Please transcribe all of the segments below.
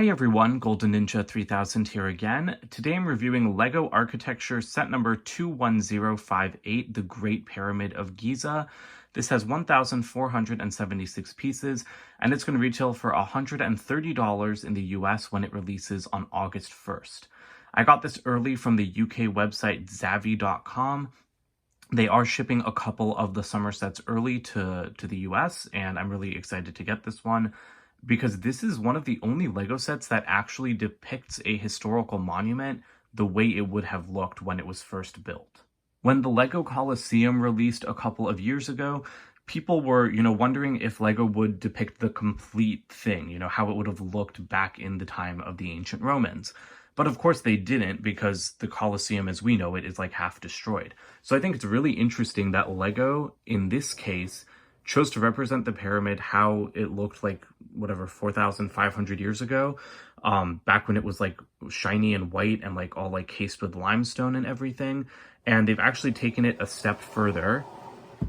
Hey everyone, Golden Ninja 3000 here again. Today I'm reviewing LEGO Architecture set number 21058, the Great Pyramid of Giza. This has 1,476 pieces, and it's going to retail for $130 in the US when it releases on August 1st. I got this early from the UK website Zavvi.com. They are shipping a couple of the summer sets early to the US, and I'm really excited to get this one, because this is one of the only LEGO sets that actually depicts a historical monument the way it would have looked when it was first built. When the LEGO Colosseum released a couple of years ago, people were, wondering if LEGO would depict the complete thing, how it would have looked back in the time of the ancient Romans. But of course they didn't, because the Colosseum as we know it is like half destroyed. So I think it's really interesting that LEGO, in this case, chose to represent the pyramid how it looked like, 4,500 years ago, back when it was like shiny and white and like all like cased with limestone and everything. And they've actually taken it a step further,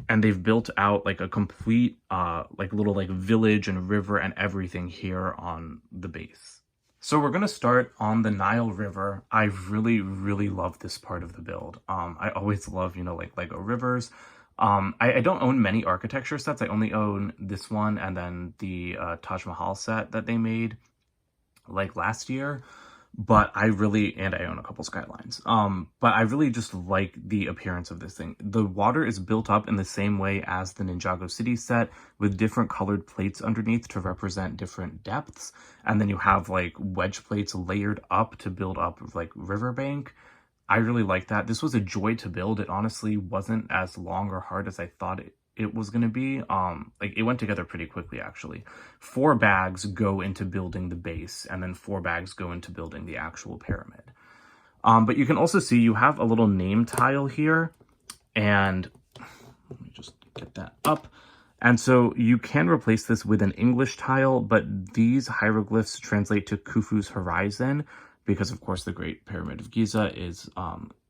and they've built out like a complete little village and river and everything here on the base. So we're going to start on the Nile River. I really love this part of the build. I always love, LEGO rivers. I don't own many architecture sets. I only own this one and then the Taj Mahal set that they made like last year. But I own a couple skylines. But I really just like the appearance of this thing. The water is built up in the same way as the Ninjago City set, with different colored plates underneath to represent different depths. And then you have like wedge plates layered up to build up like riverbank. I really like that. This was a joy to build. It honestly wasn't as long or hard as I thought it was going to be. It went together pretty quickly, actually. 4 bags go into building the base, and then 4 bags go into building the actual pyramid. But you can also see you have a little name tile here, and let me just get that up. And so you can replace this with an English tile, but these hieroglyphs translate to Khufu's horizon, because of course the Great Pyramid of Giza is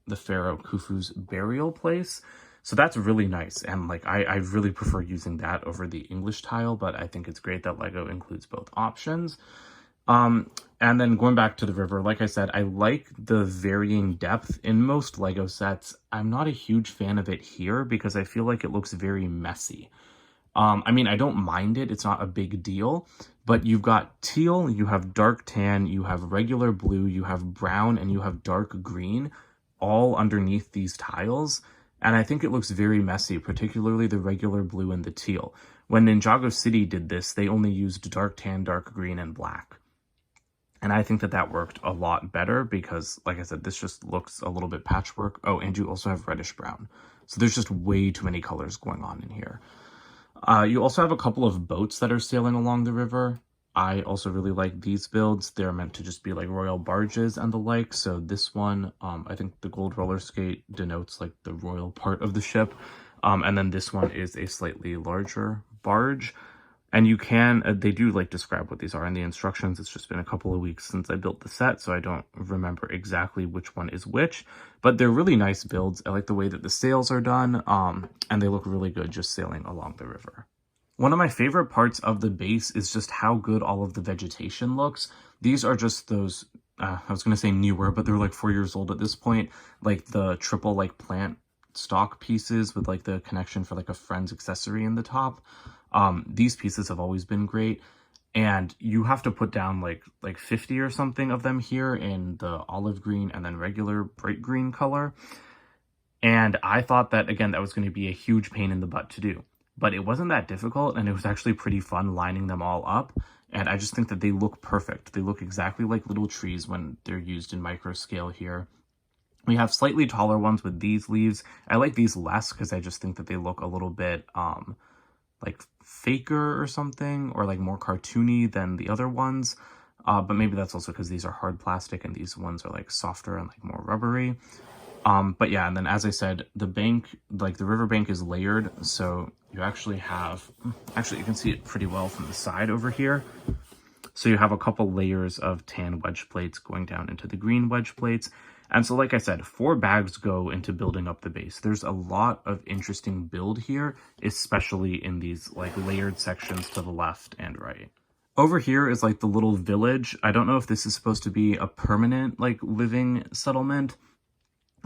the pharaoh Khufu's burial place. So that's really nice, and I really prefer using that over the English tile, but I think it's great that LEGO includes both options. And then going back to the river, like I said, I like the varying depth in most LEGO sets. I'm not a huge fan of it here because I feel like it looks very messy. I don't mind it. It's not a big deal, but you've got teal, you have dark tan, you have regular blue, you have brown, and you have dark green all underneath these tiles. And I think it looks very messy, particularly the regular blue and the teal. When Ninjago City did this, they only used dark tan, dark green, and black. And I think that worked a lot better because, like I said, this just looks a little bit patchwork. Oh, and you also have reddish brown. So there's just way too many colors going on in here. You also have a couple of boats that are sailing along the river. I also really like these builds. They're meant to just be like royal barges and the like. So this one, I think the gold roller skate denotes like the royal part of the ship. And then this one is a slightly larger barge. And you can, they do describe what these are in the instructions. It's just been a couple of weeks since I built the set, so I don't remember exactly which one is which. But they're really nice builds. I like the way that the sails are done, and they look really good just sailing along the river. One of my favorite parts of the base is just how good all of the vegetation looks. These are just those, I was going to say newer, but they're like 4 years old at this point, like the triple plant stock pieces with the connection for a friend's accessory in the top. These pieces have always been great, and you have to put down like 50 or something of them here in the olive green and then regular bright green color. And I thought that, again, that was going to be a huge pain in the butt to do, but it wasn't that difficult, and it was actually pretty fun lining them all up. And I just think that they look perfect. They look exactly like little trees when they're used in micro scale here. We have slightly taller ones with these leaves. I like these less because I just think that they look a little bit like faker or something, or more cartoony than the other ones. But maybe that's also because these are hard plastic and these ones are softer and more rubbery. But yeah, and then as I said, the bank, the river bank is layered. So you actually have, you can see it pretty well from the side over here. So you have a couple layers of tan wedge plates going down into the green wedge plates. And so, like I said, 4 bags go into building up the base. There's a lot of interesting build here, especially in these layered sections to the left and right. Over here is like the little village. I don't know if this is supposed to be a permanent like living settlement,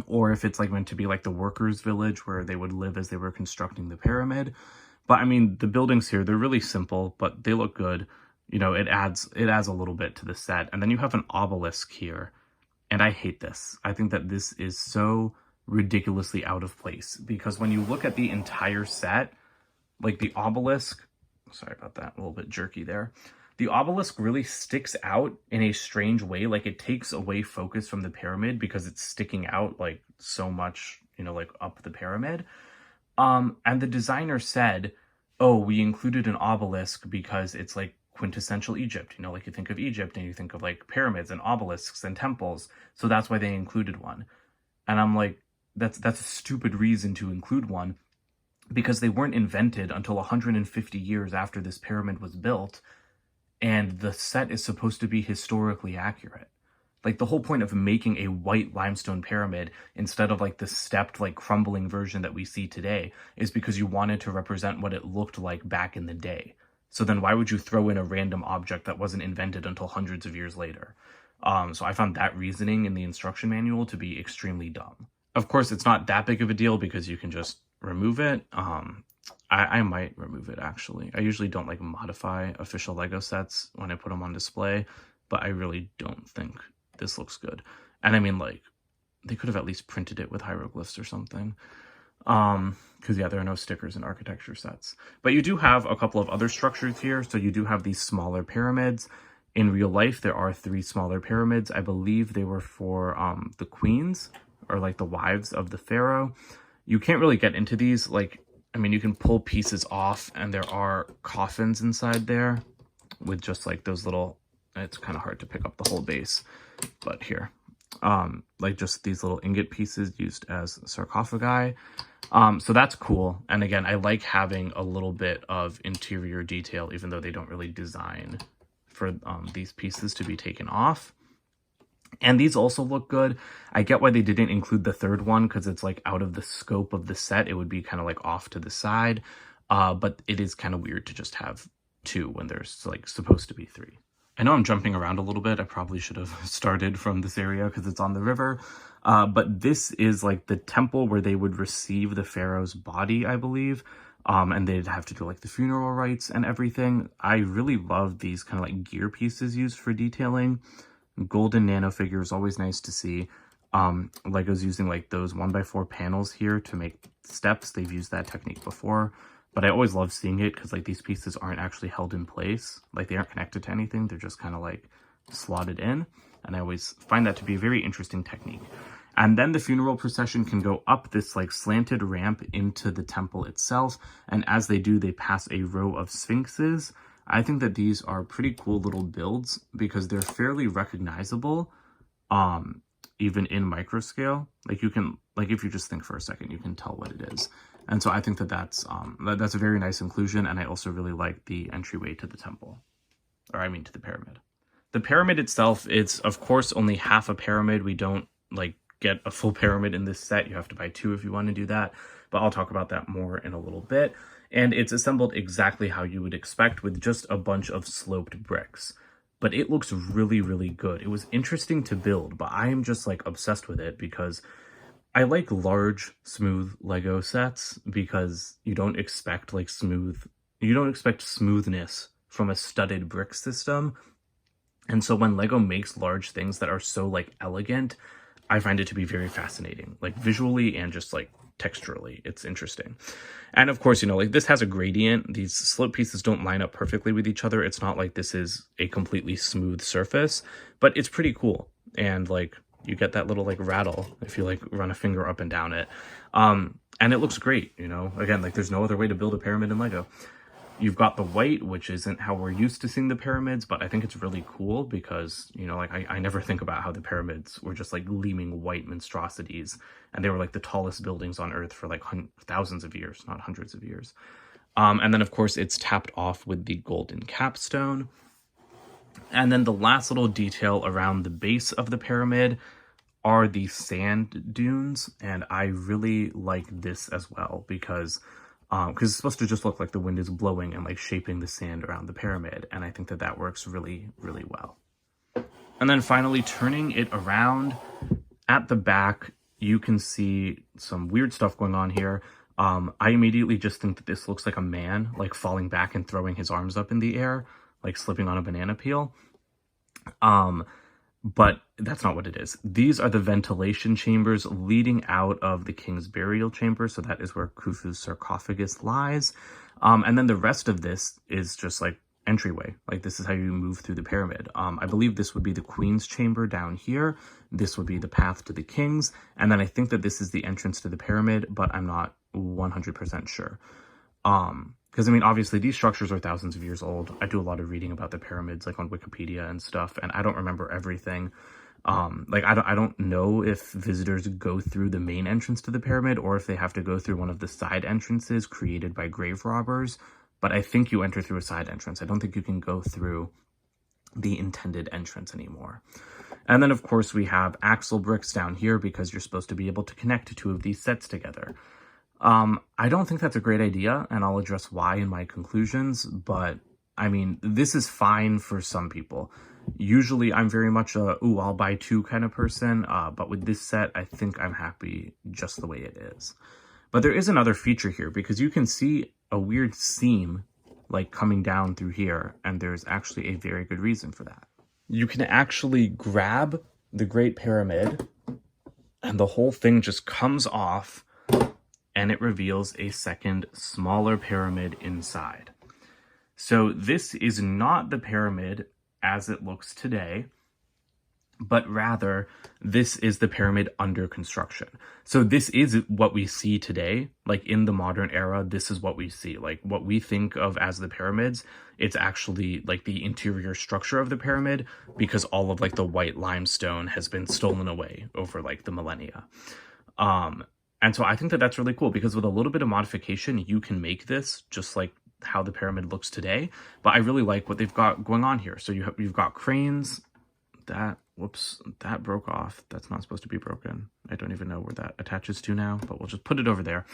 or if it's like meant to be like the workers' village where they would live as they were constructing the pyramid. But I mean, the buildings here, they're really simple, but they look good. You know, it adds a little bit to the set. And then you have an obelisk here. And I hate this. I think that this is so ridiculously out of place, because when you look at the entire set, like the obelisk, sorry about that, a little bit jerky there. The obelisk really sticks out in a strange way. Like it takes away focus from the pyramid because it's sticking out like so much, you know, like up the pyramid. And the designer said, oh, we included an obelisk because it's like quintessential Egypt. You know, like you think of Egypt and you think of like pyramids and obelisks and temples. So that's why they included one. And I'm like, that's a stupid reason to include one, because they weren't invented until 150 years after this pyramid was built. And the set is supposed to be historically accurate. Like the whole point of making a white limestone pyramid instead of like the stepped, like crumbling version that we see today is because you wanted to represent what it looked like back in the day. So then why would you throw in a random object that wasn't invented until hundreds of years later? So I found that reasoning in the instruction manual to be extremely dumb. Of course, it's not that big of a deal because you can just remove it. I might remove it actually. I usually don't like modify official Lego sets when I put them on display, but I really don't think this looks good. And I mean, like, they could have at least printed it with hieroglyphs or something. Because yeah, there are no stickers in architecture sets. But you do have a couple of other structures here. So you do have these smaller pyramids. In real life, there are 3 smaller pyramids. I believe they were for the queens, or like the wives of the pharaoh. You can't really get into these. Like, I mean, you can pull pieces off and there are coffins inside there with just like those little, it's kind of hard to pick up the whole base, but here, like just these little ingot pieces used as sarcophagi. So that's cool. And again, I like having a little bit of interior detail, even though they don't really design for these pieces to be taken off. And these also look good. I get why they didn't include the third one, because it's like out of the scope of the set. It would be kind of like off to the side. But it is kind of weird to just have 2 when there's like supposed to be 3. I know I'm jumping around a little bit. I probably should have started from this area because it's on the river. But this is like the temple where they would receive the pharaoh's body, I believe. And they'd have to do like the funeral rites and everything. I really love these kind of like gear pieces used for detailing. Golden nano figure is always nice to see. Lego's using like those 1x4 panels here to make steps. They've used that technique before, but I always love seeing it because like these pieces aren't actually held in place. Like they aren't connected to anything. They're just kind of like slotted in. And I always find that to be a very interesting technique. And then the funeral procession can go up this like slanted ramp into the temple itself. And as they do, they pass a row of sphinxes. I think that these are pretty cool little builds because they're fairly recognizable, even in micro scale. Like you can, like if you just think for a second, you can tell what it is. And so I think that that's a very nice inclusion. And I also really like the entryway to the temple, or I mean to the pyramid. The pyramid itself, it's of course only half a pyramid. We don't like get a full pyramid in this set. You have to buy 2 if you want to do that, but I'll talk about that more in a little bit. And it's assembled exactly how you would expect, with just a bunch of sloped bricks. But it looks really, really good. It was interesting to build, but I am just like obsessed with it because I like large, smooth Lego sets because you don't expect like smoothness from a studded brick system. And so when Lego makes large things that are so like elegant, I find it to be very fascinating, like visually and just like texturally. It's interesting. And of course, you know, like this has a gradient. These slope pieces don't line up perfectly with each other. It's not like this is a completely smooth surface, but it's pretty cool. And like you get that little like rattle if you like run a finger up and down it. And it looks great, you know, again, like there's no other way to build a pyramid in Lego. You've got the white, which isn't how we're used to seeing the pyramids, but I think it's really cool because, you know, like I never think about how the pyramids were just like gleaming white monstrosities, and they were like the tallest buildings on Earth for like thousands of years, not hundreds of years. And then of course it's tapped off with the golden capstone. And then the last little detail around the base of the pyramid are the sand dunes, and I really like this as well because because it's supposed to just look like the wind is blowing and like shaping the sand around the pyramid. And I think that that works really, really well. And then finally turning it around at the back, you can see some weird stuff going on here. I immediately just think that this looks like a man, like falling back and throwing his arms up in the air, like slipping on a banana peel. But that's not what it is. These are the ventilation chambers leading out of the king's burial chamber. So that is where Khufu's sarcophagus lies. And then the rest of this is just like entryway. Like this is how you move through the pyramid. I believe this would be the queen's chamber down here. This would be the path to the king's. And then I think that this is the entrance to the pyramid, but I'm not 100% sure. Because I mean, obviously these structures are thousands of years old. I do a lot of reading about the pyramids, like on Wikipedia and stuff, and I don't remember everything. Like I don't know if visitors go through the main entrance to the pyramid or if they have to go through one of the side entrances created by grave robbers. But I think you enter through a side entrance. I don't think you can go through the intended entrance anymore. And then of course we have axle bricks down here because you're supposed to be able to connect two of these sets together. I don't think that's a great idea, and I'll address why in my conclusions, but I mean, this is fine for some people. Usually I'm very much a, ooh, I'll buy two kind of person, but with this set, I think I'm happy just the way it is. But there is another feature here, because you can see a weird seam, like coming down through here, and there's actually a very good reason for that. You can actually grab the Great Pyramid, and the whole thing just comes off, and it reveals a second, smaller pyramid inside. So this is not the pyramid as it looks today, but rather this is the pyramid under construction. So this is what we see today, like in the modern era, this is what we see. Like what we think of as the pyramids, it's actually like the interior structure of the pyramid, because all of like the white limestone has been stolen away over like the millennia. And so I think that that's really cool, because with a little bit of modification, you can make this just like how the pyramid looks today. But I really like what they've got going on here. So you've got cranes. Whoops, that broke off. That's not supposed to be broken. I don't even know where that attaches to now, but we'll just put it over there.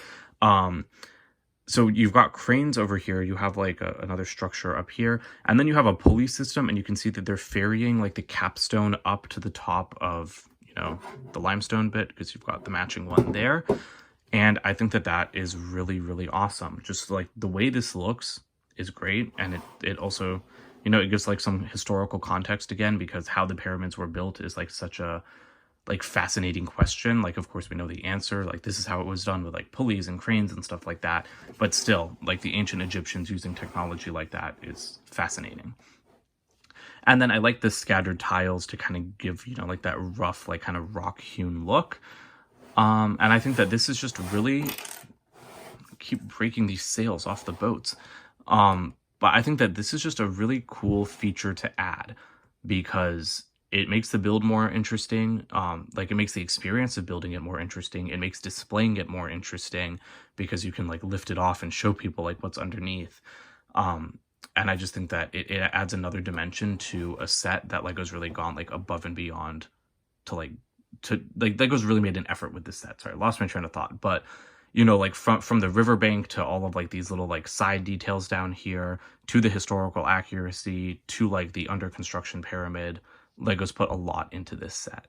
So you've got cranes over here. You have like another structure up here. And then you have a pulley system, and you can see that they're ferrying like the capstone up to the top of, the limestone bit, because you've got the matching one there. And I think that that is really, really awesome. Just like the way this looks is great. And it also, it gives like some historical context again, because how the pyramids were built is like such a like fascinating question. Like, of course we know the answer, like this is how it was done with like pulleys and cranes and stuff like that. But still, like the ancient Egyptians using technology like that is fascinating. And then I like the scattered tiles to kind of give, like that rough, like kind of rock hewn look. And I think that this is just really, keep breaking these sails off the boats. But I think that this is just a really cool feature to add, because it makes the build more interesting. Like it makes the experience of building it more interesting. It makes displaying it more interesting, because you can like lift it off and show people like what's underneath. And I just think that it adds another dimension to a set that LEGO's really gone like above and beyond to LEGO's really made an effort with this set. Sorry, I lost my train of thought. But, like from the riverbank to all of like these little like side details down here, to the historical accuracy, to like the under construction pyramid, LEGO's put a lot into this set.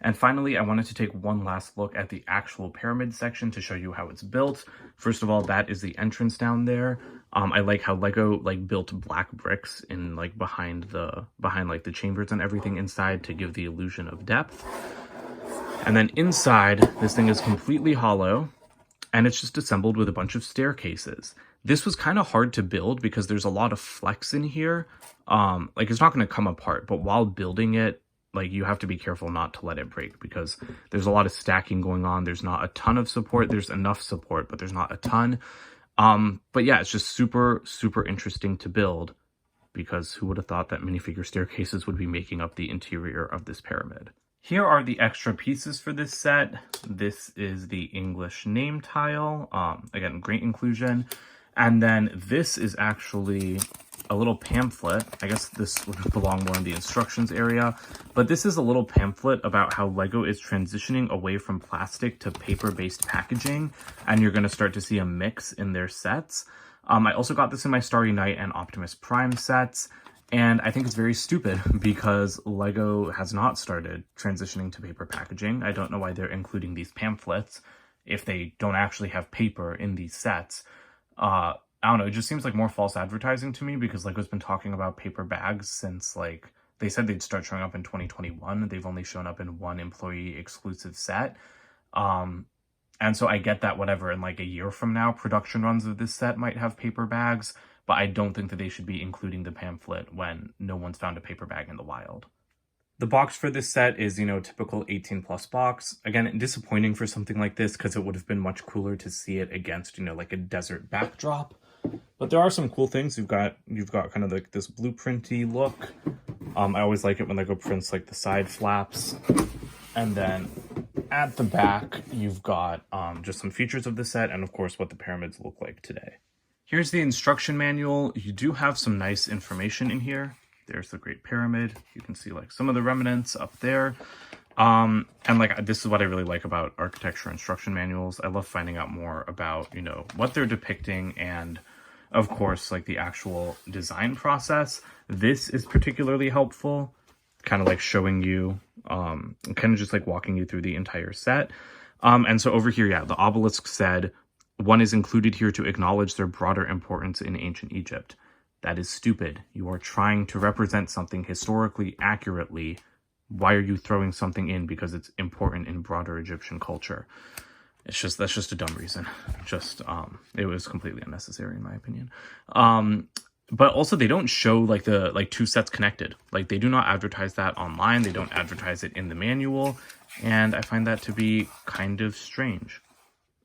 And finally, I wanted to take one last look at the actual pyramid section to show you how it's built. First of all, that is the entrance down there. I like how LEGO like built black bricks in like behind like the chambers and everything inside to give the illusion of depth. And then inside, this thing is completely hollow, and it's just assembled with a bunch of staircases. This was kind of hard to build because there's a lot of flex in here. Like it's not going to come apart, but while building it, like you have to be careful not to let it break, because there's a lot of stacking going on. There's not a ton of support. There's enough support, but there's not a ton. But yeah, it's just super, super interesting to build, because who would have thought that minifigure staircases would be making up the interior of this pyramid? Here are the extra pieces for this set. This is the English name tile. Again, great inclusion. And then this is actually a little pamphlet. I guess this would belong more in the instructions area, but this is a little pamphlet about how Lego is transitioning away from plastic to paper-based packaging, and you're going to start to see a mix in their sets. I also got this in my Starry Night and Optimus Prime sets, and I think it's very stupid because Lego has not started transitioning to paper packaging. I don't know why they're including these pamphlets if they don't actually have paper in these sets. I don't know, it just seems like more false advertising to me because Lego's been talking about paper bags since, like, they said they'd start showing up in 2021. They've only shown up in one employee exclusive set. And so I get that whatever, in like a year from now, production runs of this set might have paper bags, but I don't think that they should be including the pamphlet when no one's found a paper bag in the wild. The box for this set is, you know, typical 18 plus box. Again, disappointing for something like this because it would have been much cooler to see it against, you know, like a desert backdrop. But there are some cool things. You've got kind of like this blueprinty look. I always like it when Lego prints like the side flaps. And then at the back, you've got just some features of the set and of course what the pyramids look like today. Here's the instruction manual. You do have some nice information in here. There's the Great Pyramid. You can see like some of the remnants up there. And like, this is what I really like about architecture instruction manuals. I love finding out more about, you know, what they're depicting and of course, like the actual design process. This is particularly helpful, kind of like showing you, kind of just like walking you through the entire set. And so over here, yeah, the obelisk said, one is included here to acknowledge their broader importance in ancient Egypt. That is stupid. You are trying to represent something historically accurately. Why are you throwing something in because it's important in broader Egyptian culture? That's just a dumb reason. It was completely unnecessary in my opinion. But also they don't show like the two sets connected. Like they do not advertise that online. They don't advertise it in the manual, and I find that to be kind of strange.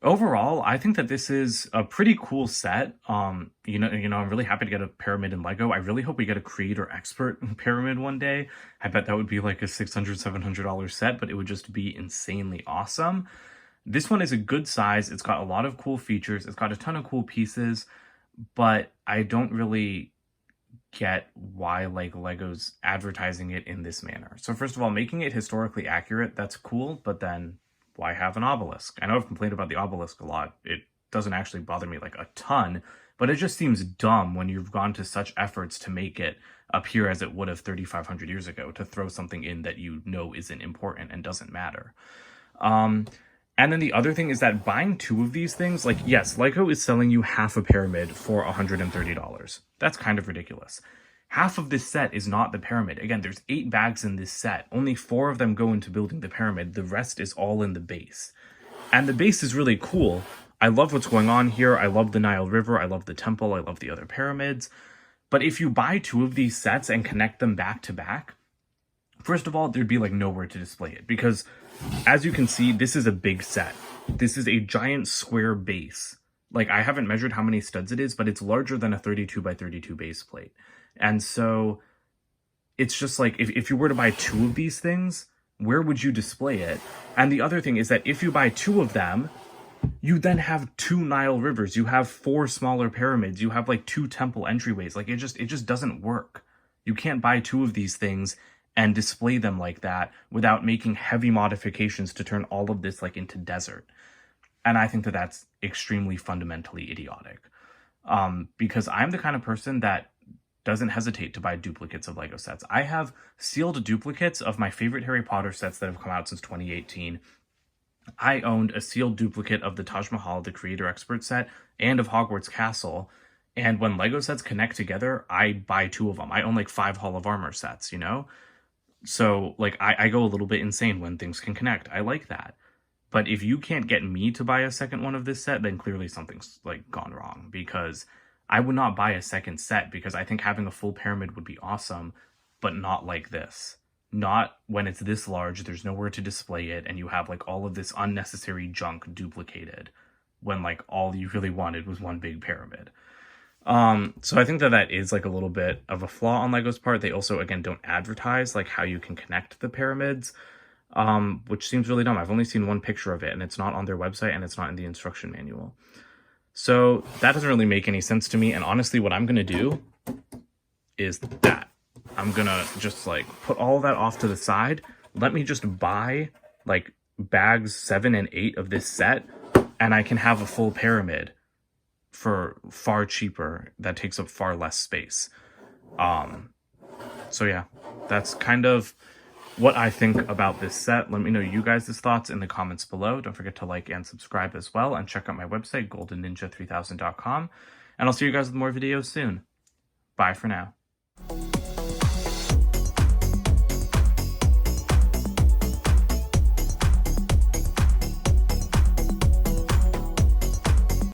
Overall, I think that this is a pretty cool set. You know, I'm really happy to get a pyramid in Lego. I really hope we get a creator expert pyramid one day. I bet that would be like a $600, $700 set, but it would just be insanely awesome. This one is a good size. It's got a lot of cool features. It's got a ton of cool pieces, but I don't really get why like Lego's advertising it in this manner. So first of all, making it historically accurate, that's cool, but then why have an obelisk? I know I've complained about the obelisk a lot. It doesn't actually bother me like a ton, but it just seems dumb when you've gone to such efforts to make it appear as it would have 3,500 years ago, to throw something in that you know isn't important and doesn't matter. And then the other thing is that buying two of these things, like, yes, Lego is selling you half a pyramid for $130. That's kind of ridiculous. Half of this set is not the pyramid. Again, there's 8 bags in this set. Only 4 of them go into building the pyramid. The rest is all in the base. And the base is really cool. I love what's going on here. I love the Nile River. I love the temple. I love the other pyramids. But if you buy 2 of these sets and connect them back to back, first of all, there'd be like nowhere to display it because as you can see, this is a big set. This is a giant square base. Like I haven't measured how many studs it is, but it's larger than a 32 by 32 base plate. And so it's just like, if you were to buy 2 of these things, where would you display it? And the other thing is that if you buy 2 of them, you then have 2 Nile rivers. You have 4 smaller pyramids. You have like 2 temple entryways. Like it just doesn't work. You can't buy 2 of these things and display them like that without making heavy modifications to turn all of this like into desert. And I think that that's extremely fundamentally idiotic. Because I'm the kind of person that doesn't hesitate to buy duplicates of Lego sets. I have sealed duplicates of my favorite Harry Potter sets that have come out since 2018. I owned a sealed duplicate of the Taj Mahal, the Creator Expert set, and of Hogwarts Castle. And when Lego sets connect together, I buy 2 of them. I own like 5 Hall of Armor sets, you know? So like I go a little bit insane when things can connect. I like that. But if you can't get me to buy a second one of this set, then clearly something's like gone wrong, because I would not buy a second set because I think having a full pyramid would be awesome, but not like this. Not when it's this large, there's nowhere to display it, and you have like all of this unnecessary junk duplicated when like all you really wanted was one big pyramid. So I think that is like a little bit of a flaw on Lego's part. They also, again, don't advertise like how you can connect the pyramids, which seems really dumb. I've only seen one picture of it, and it's not on their website, and it's not in the instruction manual. So that doesn't really make any sense to me. And honestly, what I'm going to do is that. I'm gonna just like put all that off to the side. Let me just buy like bags 7 and 8 of this set, and I can have a full pyramid for far cheaper that takes up far less space. So yeah, that's kind of what I think about this set. Let me know you guys' thoughts in the comments below. Don't forget to like and subscribe as well, and check out my website, goldenninja3000.com. And I'll see you guys with more videos soon. Bye for now.